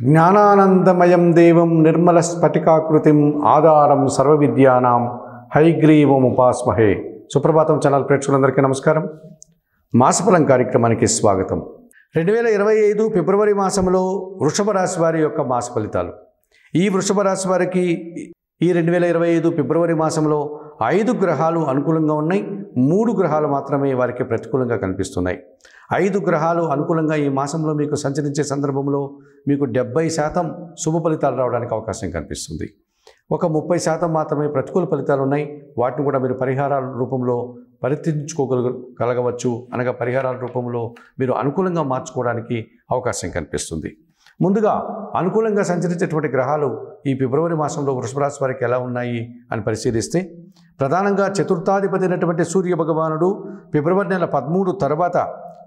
జ్ఞానానందమయం దేవం నిర్మలస్ఫటికాకృతిం ఆధారం సర్వవిద్యానాం హయగ్రీవముపాస్మహే. సుప్రభాతం ఛానల్ ప్రేక్షకులందరికీ నమస్కారం. మాసఫలం కార్యక్రమానికి స్వాగతం. 2025 ఫిబ్రవరి మాసంలో వృషభ రాశి వారి యొక్క మాస ఫలితాలు. ఈ వృషభ రాశి వారికి ఈ 2025 ఫిబ్రవరి మాసంలో 5 గ్రహాలు అనుకూలంగా ఉన్నాయి, 3 గ్రహాలు మాత్రమే వారికి ప్రతికూలంగా కనిపిస్తున్నాయి. 5 గ్రహాలు అనుకూలంగా ఈ మాసంలో మీకు సంచరించే సందర్భంలో మీకు 70% శుభ ఫలితాలు రావడానికి అవకాశం కనిపిస్తుంది. ఒక 30% మాత్రమే ప్రతికూల ఫలితాలు ఉన్నాయి. వాటిని కూడా మీరు పరిహారాల రూపంలో పరిష్కరించుకోగలగవచ్చు. అనగా పరిహారాల రూపంలో మీరు అనుకూలంగా మార్చుకోవడానికి అవకాశం కనిపిస్తుంది. ముందుగా అనుకూలంగా సంచరించేటువంటి గ్రహాలు ఈ ఫిబ్రవరి మాసంలో వృషభ రాశి వారికి ఎలా ఉన్నాయి అని పరిశీలిస్తే, ప్రధానంగా చతుర్థాధిపతి అయినటువంటి సూర్య భగవానుడు ఫిబ్రవరి నెల 13 తర్వాత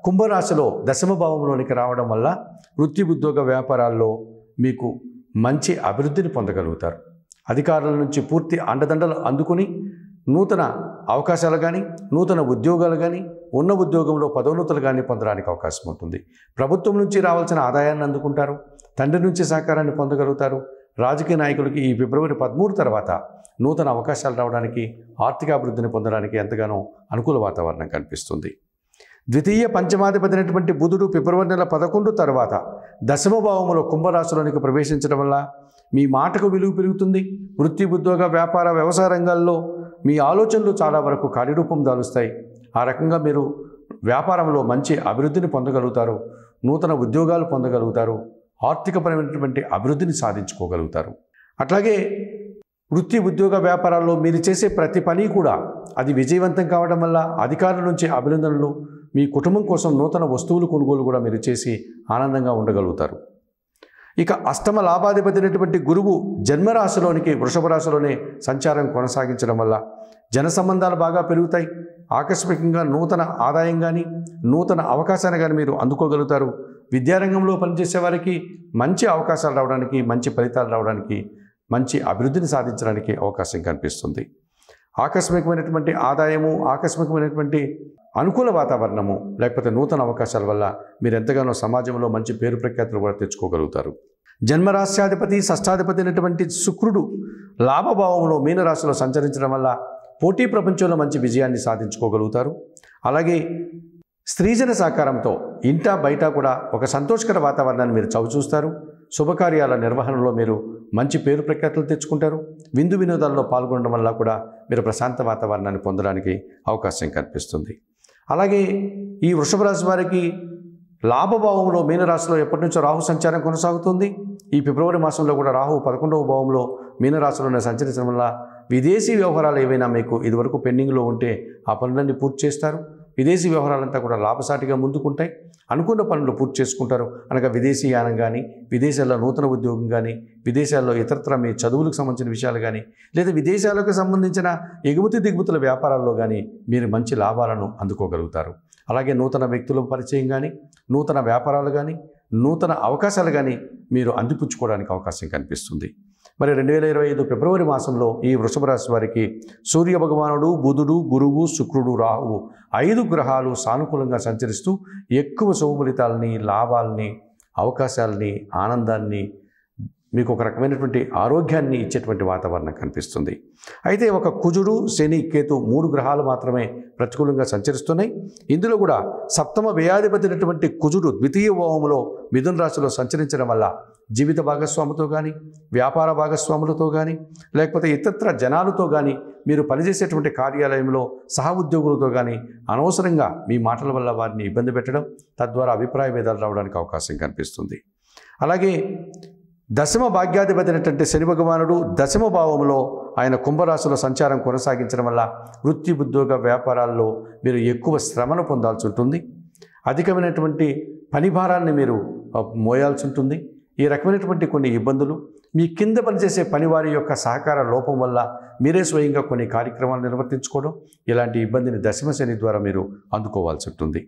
కుంభరాశిలో దశమ భావంలోనికి రావడం వల్ల వృత్తి ఉద్యోగ వ్యాపారాల్లో మీకు మంచి అభివృద్ధిని పొందగలుగుతారు. అధికారుల నుంచి పూర్తి అండదండలు అందుకుని నూతన అవకాశాలు కానీ, నూతన ఉద్యోగాలు కానీ, ఉన్న ఉద్యోగంలో పదోన్నతులు కానీ పొందడానికి అవకాశం ఉంటుంది. ప్రభుత్వం నుంచి రావాల్సిన ఆదాయాన్ని అందుకుంటారు. తండ్రి నుంచి సహకారాన్ని పొందగలుగుతారు. రాజకీయ నాయకులకి ఈ ఫిబ్రవరి 13 తర్వాత నూతన అవకాశాలు రావడానికి, ఆర్థిక అభివృద్ధిని పొందడానికి ఎంతగానో అనుకూల వాతావరణం కనిపిస్తుంది. ద్వితీయ పంచమాధిపతి అయినటువంటి బుధుడు ఫిబ్రవరి నెల 11 తర్వాత దశమ భావంలో కుంభరాశిలోనికి ప్రవేశించడం వల్ల మీ మాటకు విలువ పెరుగుతుంది. వృత్తి ఉద్యోగ వ్యాపార వ్యవసాయ రంగాల్లో మీ ఆలోచనలు చాలా వరకు కార్యరూపం దాలుస్తాయి. ఆ రకంగా మీరు వ్యాపారంలో మంచి అభివృద్ధిని పొందగలుగుతారు. నూతన ఉద్యోగాలు పొందగలుగుతారు. ఆర్థికపరమైనటువంటి అభివృద్ధిని సాధించుకోగలుగుతారు. అట్లాగే వృత్తి ఉద్యోగ వ్యాపారాల్లో మీరు చేసే ప్రతి పని కూడా అది విజయవంతం కావడం వల్ల అధికారుల నుంచి అభినందనలు, మీ కుటుంబం కోసం నూతన వస్తువులు కొనుగోలు కూడా మీరు చేసి ఆనందంగా ఉండగలుగుతారు. ఇక అష్టమ లాభాధిపతి అయినటువంటి గురువు జన్మరాశిలోనికి వృషభ రాశిలోనే సంచారం కొనసాగించడం వల్ల జన సంబంధాలు బాగా పెరుగుతాయి. ఆకస్మికంగా నూతన ఆదాయం కానీ, నూతన అవకాశాన్ని కానీ మీరు అందుకోగలుగుతారు. విద్యారంగంలో పనిచేసే వారికి మంచి అవకాశాలు రావడానికి, మంచి ఫలితాలు రావడానికి, మంచి అభివృద్ధిని సాధించడానికి అవకాశం కనిపిస్తుంది. ఆకస్మికమైనటువంటి ఆదాయము, ఆకస్మికమైనటువంటి అనుకూల వాతావరణము, లేకపోతే నూతన అవకాశాల వల్ల మీరు ఎంతగానో సమాజంలో మంచి పేరు ప్రఖ్యాతులు కూడా తెచ్చుకోగలుగుతారు. జన్మరాశ్యాధిపతి షష్టాధిపతి అయినటువంటి శుక్రుడు లాభభావంలో మీనరాశిలో సంచరించడం వల్ల పోటీ ప్రపంచంలో మంచి విజయాన్ని సాధించుకోగలుగుతారు. అలాగే స్త్రీజన సహకారంతో ఇంటా బయట కూడా ఒక సంతోషకర వాతావరణాన్ని మీరు చవిచూస్తారు. శుభకార్యాల నిర్వహణలో మీరు మంచి పేరు ప్రఖ్యాతులు తెచ్చుకుంటారు. విందు వినోదాల్లో పాల్గొనడం వల్ల కూడా మీరు ప్రశాంత వాతావరణాన్ని పొందడానికి అవకాశం కనిపిస్తుంది. అలాగే ఈ వృషభ రాశి వారికి లాభభావంలో మీనరాశిలో ఎప్పటి నుంచో రాహు సంచారం కొనసాగుతుంది. ఈ ఫిబ్రవరి మాసంలో కూడా రాహు 11వ భావంలో మీనరాశిలోనే సంచరించడం వల్ల విదేశీ వ్యవహారాలు ఏవైనా మీకు ఇదివరకు పెండింగ్లో ఉంటే ఆ పనులన్నీ పూర్తి చేస్తారు. విదేశీ వ్యవహారాలంతా కూడా లాభసాటిగా ముందుకుంటాయి. అనుకున్న పనులు పూర్తి చేసుకుంటారు. అనగా విదేశీ యానం కానీ, విదేశాల్లో నూతన ఉద్యోగం కానీ, విదేశాల్లో ఇతరత్ర మీ చదువులకు సంబంధించిన విషయాలు కానీ, లేదా విదేశాలకు సంబంధించిన ఎగుమతి దిగుమతుల వ్యాపారాల్లో కానీ మీరు మంచి లాభాలను అందుకోగలుగుతారు. అలాగే నూతన వ్యక్తుల పరిచయం కానీ, నూతన వ్యాపారాలు కానీ, నూతన అవకాశాలు కానీ మీరు అందిపుచ్చుకోవడానికి అవకాశం కనిపిస్తుంది. మరి 2025 ఫిబ్రవరి మాసంలో ఈ వృషభ రాశి వారికి సూర్య భగవానుడు, బుధుడు, గురువు, శుక్రుడు, రాహువు 5 గ్రహాలు సానుకూలంగా సంచరిస్తూ ఎక్కువ శుభ ఫలితాలని, లాభాలని, అవకాశాలని, ఆనందాన్ని, మీకు ఒక రకమైనటువంటి ఆరోగ్యాన్ని ఇచ్చేటువంటి వాతావరణం కనిపిస్తుంది. అయితే ఒక కుజుడు, శని, కేతు 3 గ్రహాలు మాత్రమే ప్రతికూలంగా సంచరిస్తున్నాయి. ఇందులో కూడా సప్తమ వ్యయాధిపతి అయినటువంటి కుజుడు ద్వితీయ భావంలో మిథున రాశిలో సంచరించడం వల్ల జీవిత భాగస్వాములతో కానీ, వ్యాపార భాగస్వాములతో కానీ, లేకపోతే ఇతరత్ర జనాలతో కానీ, మీరు పనిచేసేటువంటి కార్యాలయంలో సహ ఉద్యోగులతో కానీ అనవసరంగా మీ మాటల వల్ల వారిని ఇబ్బంది పెట్టడం, తద్వారా అభిప్రాయ భేదాలు రావడానికి అవకాశం కనిపిస్తుంది. అలాగే దశమ భాగ్యాధిపతి అయినటువంటి శని భగవానుడు దశమ భావంలో ఆయన కుంభరాశిలో సంచారం కొనసాగించడం వల్ల వృత్తి ఉద్యోగ వ్యాపారాల్లో మీరు ఎక్కువ శ్రమను పొందాల్సి ఉంటుంది. అధికమైనటువంటి పని భారాన్ని మీరు మోయాల్సి ఉంటుంది. ఈ రకమైనటువంటి కొన్ని ఇబ్బందులు, మీ కింద పనిచేసే పనివారి యొక్క సహకార లోపం వల్ల మీరే స్వయంగా కొన్ని కార్యక్రమాలు నిర్వర్తించుకోవడం, ఇలాంటి ఇబ్బందిని దశమ శని ద్వారా మీరు అందుకోవాల్సి ఉంటుంది.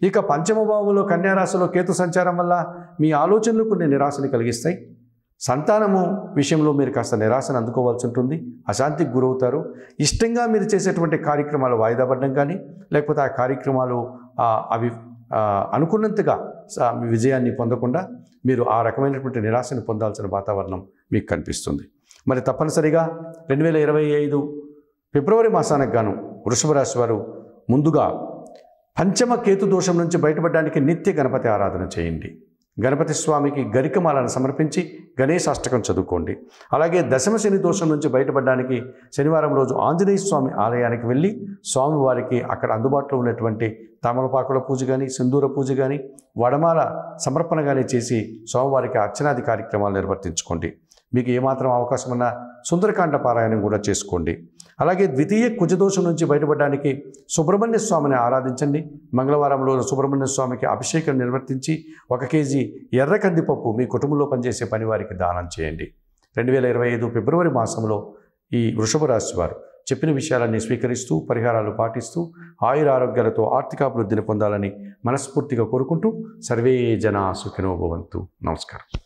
ఇక పంచమ భావంలో కన్యారాశిలో కేతు సంచారం వల్ల మీ ఆలోచనలు కొన్ని నిరాశని కలిగిస్తాయి. సంతానము విషయంలో మీరు కాస్త నిరాశను అందుకోవాల్సి ఉంటుంది. అశాంతికి గురవుతారు. ఇష్టంగా మీరు చేసేటువంటి కార్యక్రమాలు వాయిదా పడడం కానీ, లేకపోతే ఆ కార్యక్రమాలు అవి అనుకున్నంతగా విజయాన్ని పొందకుండా మీరు ఆ రకమైనటువంటి నిరాశను పొందాల్సిన వాతావరణం మీకు కనిపిస్తుంది. మరి తప్పనిసరిగా 2025 ఫిబ్రవరి మాసానికి గాను వృషభ రాశి వారు ముందుగా పంచమ కేతు దోషం నుంచి బయటపడడానికి నిత్య గణపతి ఆరాధన చేయండి. గణపతి స్వామికి గరికమాలను సమర్పించి గణేశాష్టకం చదువుకోండి. అలాగే దశమ శని దోషం నుంచి బయటపడడానికి శనివారం రోజు ఆంజనేయ స్వామి ఆలయానికి వెళ్ళి స్వామివారికి అక్కడ అందుబాటులో ఉన్నటువంటి తమలపాకుల పూజ కానీ, సింధూర పూజ కానీ, వడమాల సమర్పణ కానీ చేసి స్వామివారికి అర్చనాది కార్యక్రమాలు నిర్వర్తించుకోండి. మీకు ఏమాత్రం అవకాశం ఉన్నా సుందరకాండ పారాయణం కూడా చేసుకోండి. అలాగే ద్వితీయ కుజదోషం నుంచి బయటపడడానికి సుబ్రహ్మణ్య స్వామిని ఆరాధించండి. మంగళవారం రోజు సుబ్రహ్మణ్య స్వామికి అభిషేకం నిర్వర్తించి 1 కేజీ ఎర్ర కందిపప్పు మీ కుటుంబంలో పనిచేసే పని వారికి దానం చేయండి. 2025 ఫిబ్రవరి మాసంలో ఈ వృషభ రాశి వారు చెప్పిన విషయాలన్నీ స్వీకరిస్తూ పరిహారాలు పాటిస్తూ ఆయురారోగ్యాలతో ఆర్థికాభివృద్ధిని పొందాలని మనస్ఫూర్తిగా కోరుకుంటూ సర్వే జనా సుఖినో భవంతు. నమస్కారం.